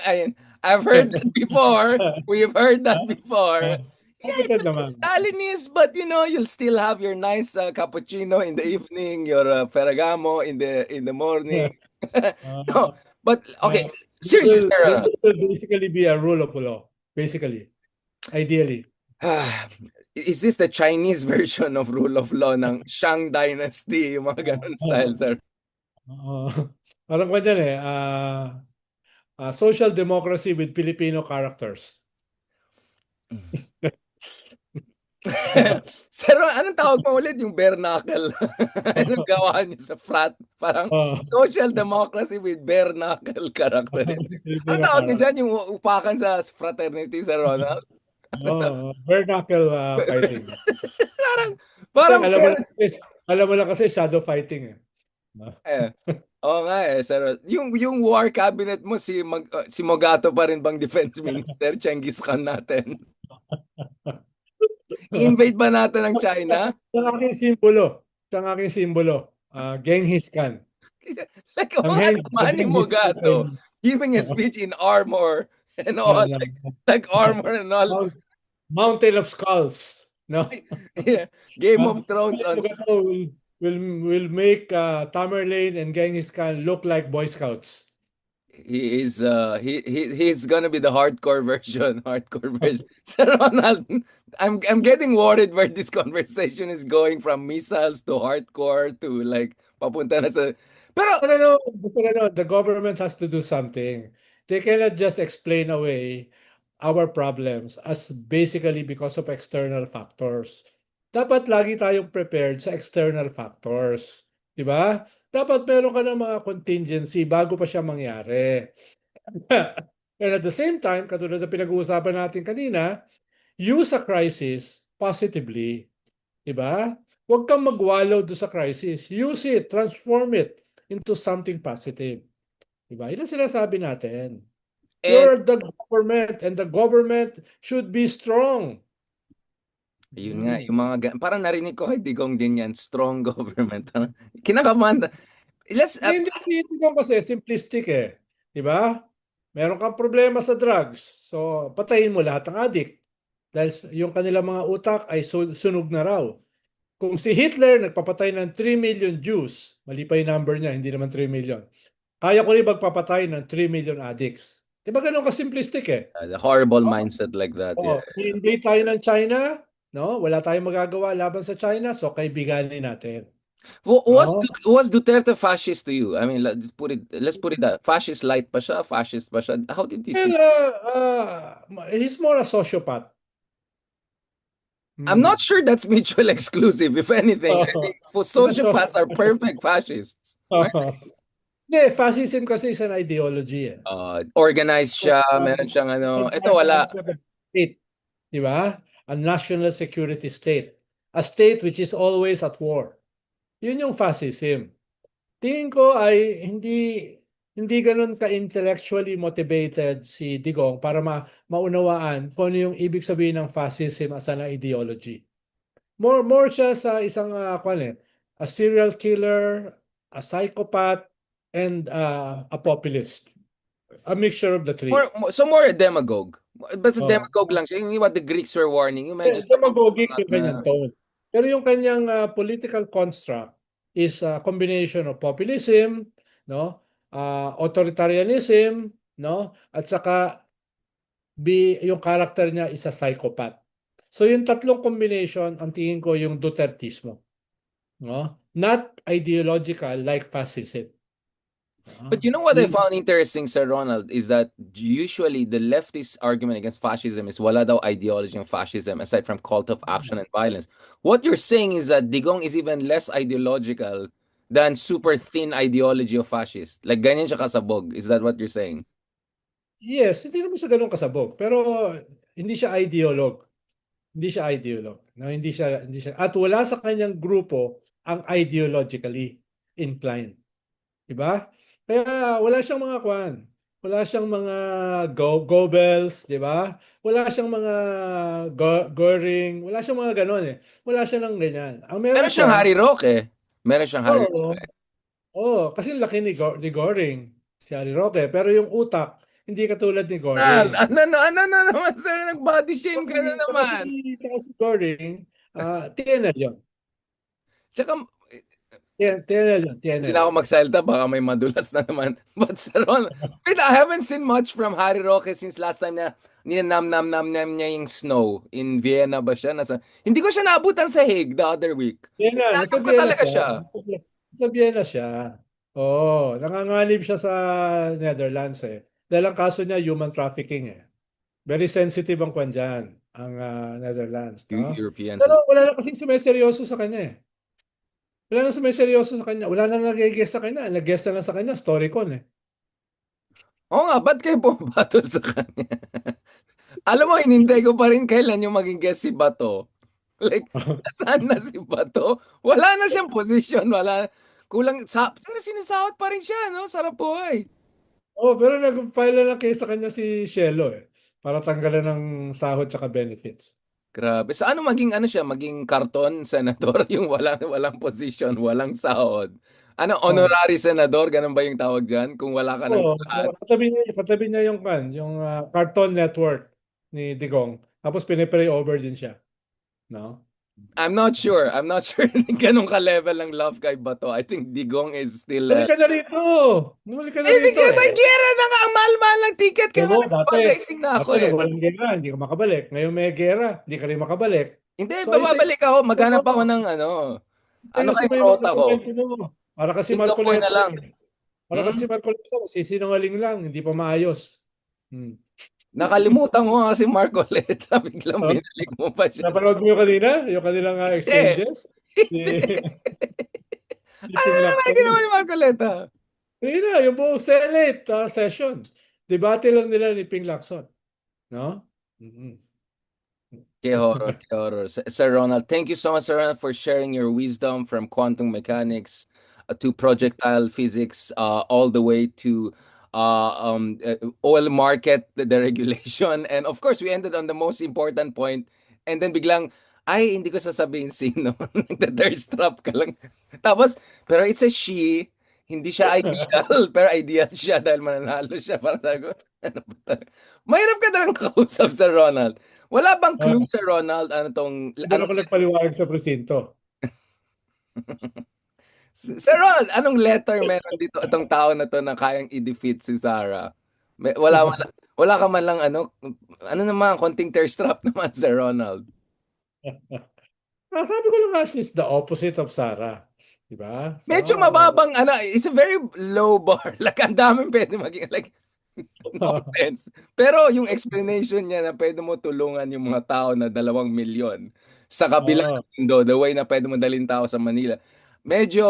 I've heard that before. We've heard that before. Yeah, it's Stalinist, but you'll still have your nice cappuccino in the evening, your Ferragamo in the morning. No, but okay, seriously, Sarah. It will basically be a rule of law. Basically, ideally. Is this the Chinese version of rule of law ng Shang Dynasty, yung mga ganun style, sir? Parang kanya social democracy with Filipino characters. Sir, anong tawag mo ulit yung bare knuckle? Anong gawa niyo sa frat? Parang social democracy with bare knuckle characteristics. Anong tawag niyo dyan? Yung upakan sa fraternity, Sir Ronald? Bare knuckle fighting. parang alam mo lang kasi shadow fighting. Oo nga eh, sir. Yung war cabinet mo, si Mogato pa rin bang defense minister? Genghis Khan natin. I-invade ba natin ang China? Siya ang aking simbolo. Siya ang aking simbolo. Genghis Khan. Like, Ang oo nga The naman ni Genghis Khan Mogato. Chinese. Giving a Oo. speech in armor and all. Yan, yan. Like armor and all. Mountain of Skulls. No? Yeah. Game Uh, of Thrones on. Mugato will make Tamerlane and Genghis Khan look like Boy Scouts. He's gonna be the hardcore version. Hardcore version. Sir Ronald, I'm getting worried where this conversation is going, from missiles to hardcore to like papunta na sa. Pero But the government has to do something. They cannot just explain away our problems as basically because of external factors. Dapat lagi tayong prepared sa external factors. Di ba? Dapat meron ka ng mga contingency bago pa siya mangyari. And at the same time, katulad na pinag-uusapan natin kanina, use a crisis positively. Diba? Huwag kang magwallow do sa crisis. Use it, transform it into something positive. Diba? Yun ang sinasabi natin. and You're the government and the government should be strong. yun nga, yung mga parang narinig ko kay Digong din yan, strong government. Kinakabahan. Let's Hindi ko kasi simplistic eh. Diba? Meron kang problema sa drugs. So, patayin mo lahat ng addict. Dahil yung kanilang mga utak ay sunog na raw. Kung si Hitler nagpapatay ng 3 million Jews, mali pa yung number niya, hindi naman 3 million. Kaya ko rin magpapatay ng 3 million addicts. Di ba ganun ka-simplistic eh? the horrible mindset like that. Yeah. I-invade tayo ng China, no? Wala tayong magagawa laban sa China, so kaibiganin natin. Was Duterte fascist to you? I mean, let's put it that. Fascist light pa siya, fascist pa siya. How did you see? He's more a sociopath. I'm not sure that's mutually exclusive. If anything, I think sociopaths are perfect fascists. Hindi, fascism kasi is an ideology eh. Organized siya, meron siyang ano. Ito wala. State, di ba? A national security state. A state which is always at war. Yun yung fascism. Tingin ko ay hindi ganun ka-intellectually motivated si Digong para maunawaan kung ano yung ibig sabihin ng fascism as an ideology. More siya sa isang a serial killer, a psychopath, and a populist. A mixture of the three. More a demagogue. Basta demagogue lang siya. Yung what the Greeks were warning. Yung medyo demagogic yung kanyang tone. Pero yung kanyang political construct is a combination of populism, no? Authoritarianism, no? At saka yung character niya is a psychopath. So yung tatlong combination, ang tingin ko yung Dutertismo. No? Not ideological like fascism. But you know what I found interesting, Sir Ronald, is that usually the leftist argument against fascism is wala daw ideology ng fascism aside from cult of action and violence. What you're saying is that Digong is even less ideological than super thin ideology of fascist. Like ganyan siya kasabog. Is that what you're saying? Yes, hindi naman siya ganun kasabog. Pero hindi siya ideolog. Hindi siya ideolog. No, hindi siya. At wala sa kanyang grupo ang ideologically inclined. Diba? Kaya wala siyang mga wala siyang mga Goebbels, di ba? Wala siyang mga Goering, wala siyang mga ganon eh. Wala siya ng ganyan. Ang Meron siyang Harry Roque. Meron siyang Harry Roque. Oo, kasi laki ni Goring, si Harry Roque. Pero yung utak, hindi katulad ni Goring. Ano naman, sir? Nag-body shame ka na naman. Si Goring, TNL yun. Tsaka, TNL. hindi na ako magsalita, baka may madulas na naman. But Sir Ron, I haven't seen much from Harry Roque since last time na ninam niya yung snow. In Vienna ba siya? Hindi ko siya naabutan sa Hague the other week. Nasa Vienna siya. Sa Vienna siya. Oo, nanganganib siya sa Netherlands eh. Dahil ang kaso niya, human trafficking eh. Very sensitive ang kwan dyan, ang Netherlands. No? Europeans. Pero wala na kasing sumeseryoso sa kanya eh. Wala na sumeseryoso sa kanya. Wala na nag-guest sa kanya. Nag-guest na lang sa kanya, Storycon eh. Oo nga, ba't kayo pumabatol sa kanya? Alam mo, hinintay ko pa rin kailan yung maging guest si Bato. Like, saan na si Bato? Wala na siyang position. Wala. Kulang sa pero sinasahod pa rin siya, no? Sarap buhay. Oh, pero nag-file na lang case sa kanya si Shelo eh. Para tanggalan ng sahod tsaka benefits. Grabe. Sa ano maging ano siya, maging karton senador yung walang position, walang sahod. Ano, Oh. honorary senador, ganun ba yung tawag diyan kung wala ka ng Oo, lahat? katabi niya yung Cartoon Network ni Digong. Tapos pinipray over din siya, no? I'm not sure. I'm not sure ganun ka-level ng love kay Bato. I think Digong is still Balik ka na rito. Bumalik ka na eh, rito may eh. gera na nga ang mahal-mahal ng ticket kaya Alam nga mo, nag-fundraising na ako dati eh. nung walang gera, hindi ka makabalik. Ngayon may gera, hindi ka rin makabalik. Hindi, So babalik ako. Maghanap ako mo, ng ano. Ano ayusin mo kayang yung mga rota ko? dokumento mo. Para kasi Singapore na Marcoleta lang. eh. Para Hmm? kasi Marcoleta, sisinungaling lang, hindi pa maayos. Hmm. Nakalimutan ko nga si Marcoleta. Biglang So, binalik mo pa siya. napanood mo yung kanina? Yung kanilang Hindi. exchanges? Si, Hindi. si Ano Ping naman ginawa Lacson. ni Marcoleta? Yun na, yung buong Senate session. Debate lang nila ni Ping Lacson. No? Mhm. Kay horror, kay horror. Sir Ronald, thank you so much, Sir Ronald, for sharing your wisdom from quantum mechanics to projectile physics, all the way to oil market, the regulation. And of course, we ended on the most important point. And then biglang, ay, hindi ko sasabihin sino. Nagda-thirst trap ka lang. Tapos, pero it's a she. Hindi siya ideal, pero ideal siya dahil mananalo siya. Para sabi ko, ano ba talaga? Mahirap ka talagang kausap sa Ronald. Wala bang Ah, clue sa Ronald? Ano tong, doon ano, ako nagpaliwanag sa presinto. Sir Ronald, anong letter meron dito itong tao na to na kayang i-defeat si Sarah? Wala ka man lang ano naman, konting thirst trap naman, Sir Ronald. Sabi ko lang nga, she's the opposite of Sarah. Diba? So, Medyo mababang, it's a very low bar. Like, ang daming pwede maging, like, no offense. Pero yung explanation niya na pwede mo tulungan yung mga tao na 2 milyon sa kabila oh, ng mundo, the way na pwede mo dalhin tao sa Manila, medyo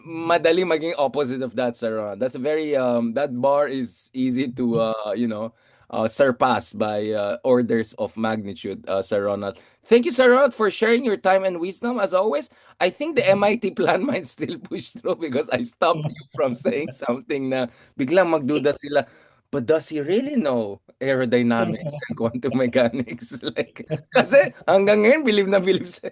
madali maging opposite of that, Sir Ron. That's a very, that bar is easy to, surpass by orders of magnitude, Sir Ronald. Thank you, Sir Ronald, for sharing your time and wisdom. As always, I think the MIT plan might still push through because I stopped you from saying something na biglang magduda sila. But does he really know aerodynamics and quantum mechanics? Like, kasi hanggang ngayon, believe na believe sa...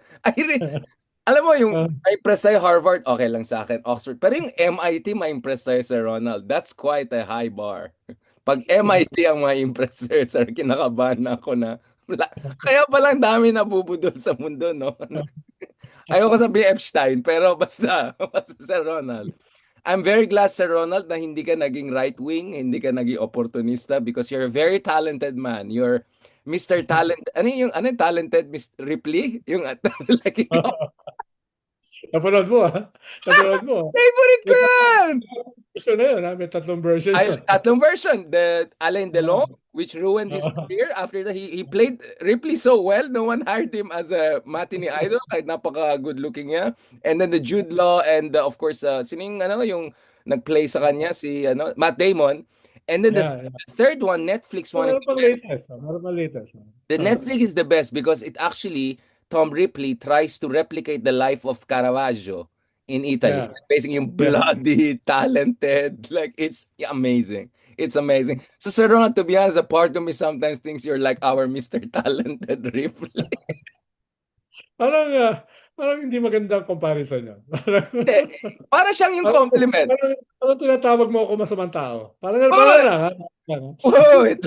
alam mo, yung ma-impress sa'yo Harvard, okay lang sa akin, Oxford. Pero yung MIT, ma-impress sa'yo Sir Ronald. That's quite a high bar. Pag MIT ang ma-impress sir, kinakabahan na ako na... Kaya palang dami nabubudol sa mundo, no? Ayoko sabihin Epstein, pero basta Sir Ronald. I'm very glad, Sir Ronald, na hindi ka naging right-wing, hindi ka naging opportunista because you're a very talented man. You're Mr. Talent, ano yung talented Mr. Ripley? Yung, like, ikaw. napanood mo Napanood mo Favorite ko May yan! version na yun May tatlong version yun. Tatlong version. The Alain Delon, which ruined his career. After that, he played Ripley so well, no one hired him as a matinee idol, kahit napaka-good looking niya. And then the Jude Law and of course, sining yung nag-play sa kanya, si Matt Damon. And then Yeah, the third one, Netflix one. Meron pang latest. The Netflix is the best because it actually, Tom Ripley tries to replicate the life of Caravaggio in Italy. Yeah. Basically, yung Yeah. bloody, talented, like it's amazing. It's amazing. So, Sir Ronald, to be honest, a part of me sometimes thinks you're like our Mr. Talented Ripley. Parang hindi magandang comparison yun. Para siyang yung compliment. Parang tinatawag mo ako masamang tao. Parang Oh, lang ha. wait.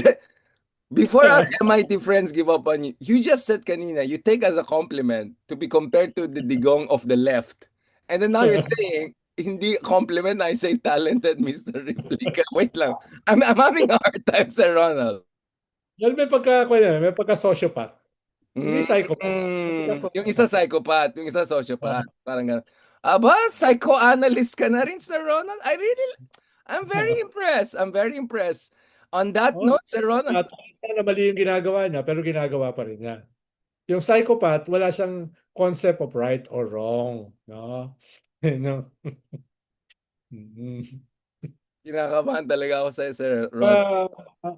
Before our MIT friends give up on you, you just said kanina, you take as a compliment to be compared to the Digong of the left. And then now you're saying, hindi compliment, I say talented Mr. Replica. Wait lang. I'm having a hard time, Sir Ronald. Dahil may pagka-sociopath. Hindi psychopath. Yung isa psychopath, yung isa sociopath. Parang ganun. Aba, psychoanalyst ka na rin, Sir Ronald. I'm very impressed. I'm very impressed. On that note, Sir Ronald. Na mali yung ginagawa niya, pero ginagawa pa rin niya. Yung psychopath, wala siyang concept of right or wrong. No? Kinakabahan talaga ako sa Sir Ronald.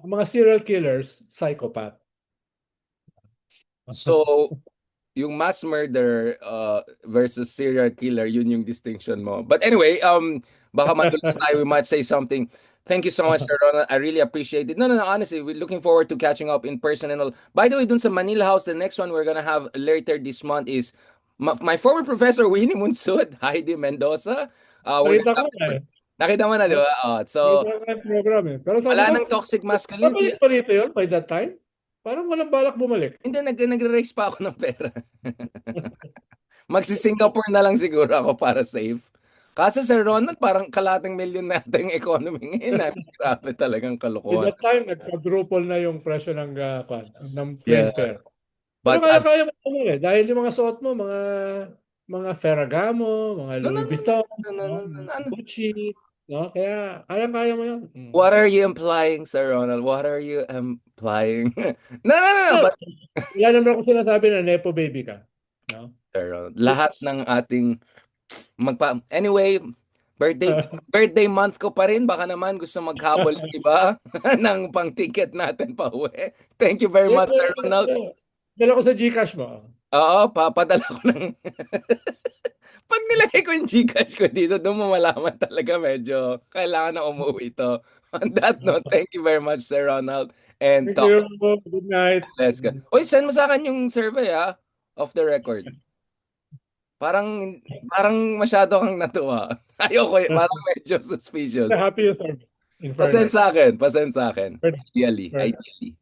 Mga serial killers, psychopath. So, yung mass murder versus serial killer, yun yung distinction mo. But anyway, baka madulas tayo, we might say something. Thank you so much, Sir Ronald. I really appreciate it. No, honestly, we're looking forward to catching up in person and all. By the way, dun sa Manila House, the next one we're gonna have later this month is my former professor, Winnie Munsud, Heidi Mendoza. We're Nakita ko gonna na eh. nakita mo na, di ba? So, Nakita ko na yung program eh. Pero sabi wala ko, nang toxic masculinity. babalik pa rito yun by that time? Parang walang balak bumalik. Hindi, nagre-raise pa ako ng pera. Magsi-Singapore na lang siguro ako para safe. Kasi Sir Ronald, parang kalating milyon natin yung economy ngayon. Grabe talagang By kalokohan. that time, nag-quadruple na yung presyo ng plane Yeah. fare. But Pero kaya-kaya mo naman eh. Dahil yung mga suot mo, mga Ferragamo, mga no, Louis Vuitton, no. Gucci, no? Kaya kaya mo yun. What are you implying, Sir Ronald? What are you implying? No. But Wala naman ako sinasabi na nepo baby ka. No? Sir Ronald, lahat ng ating anyway, birthday month ko pa rin. Baka naman gusto maghabol ng iba ng pang-ticket natin pa uwi. Thank you very much, Sir Ronald. Dala ko sa GCash mo. Oo, papadala ko ng... Pag nilagay ko yung Gcash ko dito, doon mo malaman talaga medyo kailangan na umuwi ito. On that note, thank you very much, Sir Ronald. And Thank you. Good night. let's go. Uy, send mo sa akin yung survey of the record. Parang masyado kang natuwa. Ayoko, parang medyo suspicious. Happy you, sir. In fairness. Pasend sa akin. Ideally.